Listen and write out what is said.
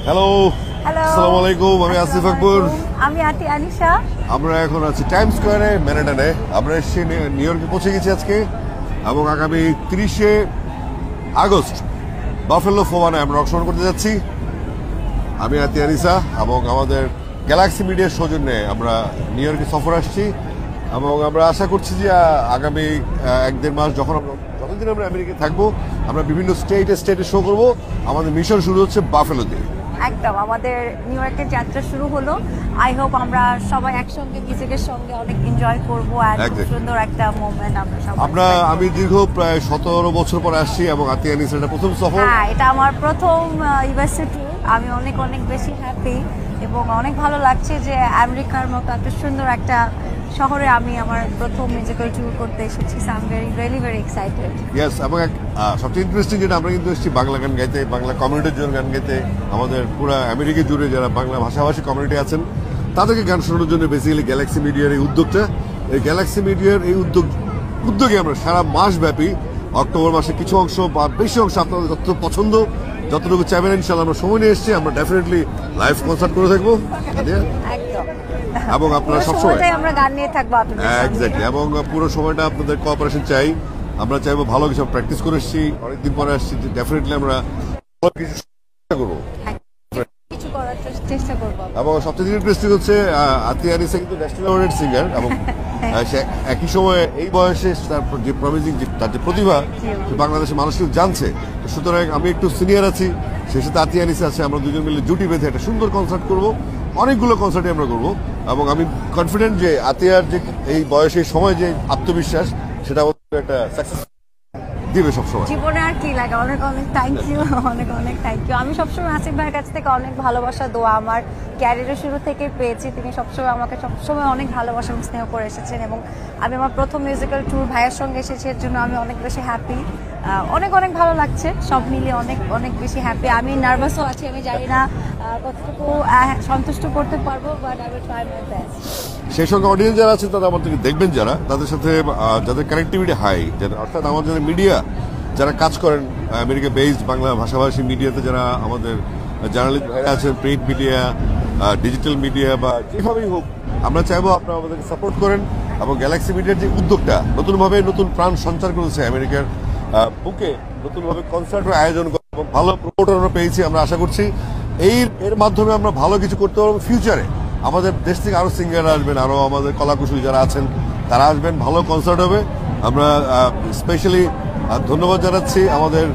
Hello, hello, আসসালামু আলাইকুম। আমি আসিফ আকবর। আমি আতি আনিশা। আমরা এখন আছি টাইম স্কোয়ারে ম্যানহাটনে। আমরা এসেছি নিউ ইয়র্কে পৌঁছে গেছি আজকে, এবং আগামী 30শে আগস্ট বাফেলো ফোয়ানে আমরা অংশগ্রহণ করতে যাচ্ছি। আমি আতি আনিসা এবং আমাদের গ্যালাক্সি মিডিয়ার সৌজন্যে আমরা নিউ ইয়র্কে সফর আসছি, এবং আমরা আশা করছি যে আগামী 1-1.5 মাস যতদিন আমরা আমেরিকায় থাকবো, আমরা বিভিন্ন স্টেটে শো করবো। আমাদের মিশন শুরু হচ্ছে বাফেলোতে। একদম আমাদের নিউ ইয়র্কের যাত্রা শুরু হলো। আই হোপ আমরা সবাই একসঙ্গে মিউজিকের সঙ্গে অনেক এনজয় করবো, আর খুব সুন্দর একটা মোমেন্ট আমরা আমি দীর্ঘ প্রায় 17 বছর পরে আসছি, এবং আতি আনিসার এটা প্রথম সফর। হ্যাঁ, এটা আমার প্রথম ইউএসএ ট্যুর। আমি অনেক অনেক বেশি হ্যাপি এবং অনেক ভালো লাগছে যে আমেরিকার মতো এত সুন্দর একটা শহরে আমি আমার প্রথম মিউজিক্যাল ট্যুর করতে এসেছি। So I am very very excited. Yes, এবং সবচেয়ে ইন্টারেস্টিং যেটা, আমরা কিন্তু এসেছি বাংলা গান গাইতে, বাংলা কমিউনিটির জন্য গান গাইতে। আমাদের পুরো আমেরিকা জুড়ে যারা বাংলা ভাষাভাষী কমিউনিটি আছেন, তাদেরকে গান শোনানোর জন্য বেসিক্যালি গ্যালাক্সি মিডিয়ার এই উদ্যোগটা। এই গ্যালাক্সি মিডিয়ার এই উদ্যোগে আমরা সারা মাস ব্যাপী অক্টোবর মাসে কিছু অংশ বা বেশি অংশ আপনাদের যত পছন্দ, যতটুকু চাইবেন, ইনশাল্লাহ আমরা সময় নিয়ে এসেছি। আমরা ডেফিনেটলি লাইভ কনসার্ট করে থাকবো, এবং আপনারা সবসময় আমরা গান নিয়ে থাকবো এক্স্যাক্টলি, এবং পুরো সময়টা আপনাদের কোঅপারেশন চাই। আমরা চাইবো ভালো কিছু প্র্যাকটিস করে এসেছি, অনেকদিন পরে আসছি, ডেফিনেটলি আমরা ভালো কিছু চেষ্টা করবো। এবং সবচেয়ে ইন্টারেস্টিং হচ্ছে আতি আনিসা কিন্তু ন্যাশনাল অ্যাওয়ার্ডেড সিঙ্গার, এবং সে একই সময়ে এই বয়সে তার যে প্রমিজিং, তার যে প্রতিভা বাংলাদেশের মানুষ কিন্তু জানছে। সুতরাং আমি একটু সিনিয়র আছি, সে সাথে আতি আনিসা আছে, আমরা দুজন মিলে জুটি বেঁধে একটা সুন্দর কনসার্ট করবো। অনেকগুলো কনসার্টে আমরা করবো, এবং আমি কনফিডেন্ট যে আতিয়ার যে এই বয়সে সময় যে আত্মবিশ্বাস, সেটা একটা সাকসেস দিবে সবসময়। জীবনে আর কি লাগে। অনেক অনেক থ্যাংক ইউ, অনেক অনেক থ্যাংক ইউ। আমি সবসময় আসিফ ভাইয়ের কাছ থেকে অনেক ভালোবাসা, দোয়া আমার ক্যারিয়ারের শুরু থেকে পেয়েছি। তিনি সবসময় আমাকে অনেক ভালোবাসা এবং স্নেহ করে এসেছেন, এবং আমি আমার প্রথম মিউজিক্যাল ট্যুর ভাইয়ের সঙ্গে এসেছি, এর জন্য আমি অনেক বেশি হ্যাপি। অনেক অনেক ভালো লাগছে, সব মিলিয়ে অনেক অনেক বেশি হ্যাপি। আমি নার্ভাসও আছি, আমি জানি না কতটুকু সন্তুষ্ট করতে পারবো, but I will try my best. সেই সঙ্গে অডিয়েন্স যারা আছে, তারা আমাদেরকে দেখবেন, যারা তাদের সাথে যাদের কানেক্টিভিটি হাই, অর্থাৎ আমাদের মিডিয়া যারা কাজ করেন আমেরিকা বেসড বাংলা ভাষাভাষী মিডিয়াতে, যারা আমাদের জার্নালিস্ট ভাইরা আছেন, প্রিন্ট মিডিয়া, ডিজিটাল মিডিয়া, বা যেভাবেই হোক, আমরা চাইবো আপনারা আমাদেরকে সাপোর্ট করেন। এবং গ্যালাক্সি মিডিয়ার যে উদ্যোগটা নতুনভাবে নতুন প্রাণ সঞ্চার করেছে আমেরিকার বুকে, নতুনভাবে কনসার্টের আয়োজন করে, এবং ভালো প্রমোটার আমরা পেয়েছি। আমরা আশা করছি এর মাধ্যমে আমরা ভালো কিছু করতে পারবো ফিউচারে। আমাদের দেশ থেকে আরো সিঙ্গার আসবেন, আরো আমাদের কলাকুশলী যারা আছেন তারা আসবেন, ভালো কনসার্ট হবে। আমরা স্পেশালি ধন্যবাদ জানাচ্ছি আমাদের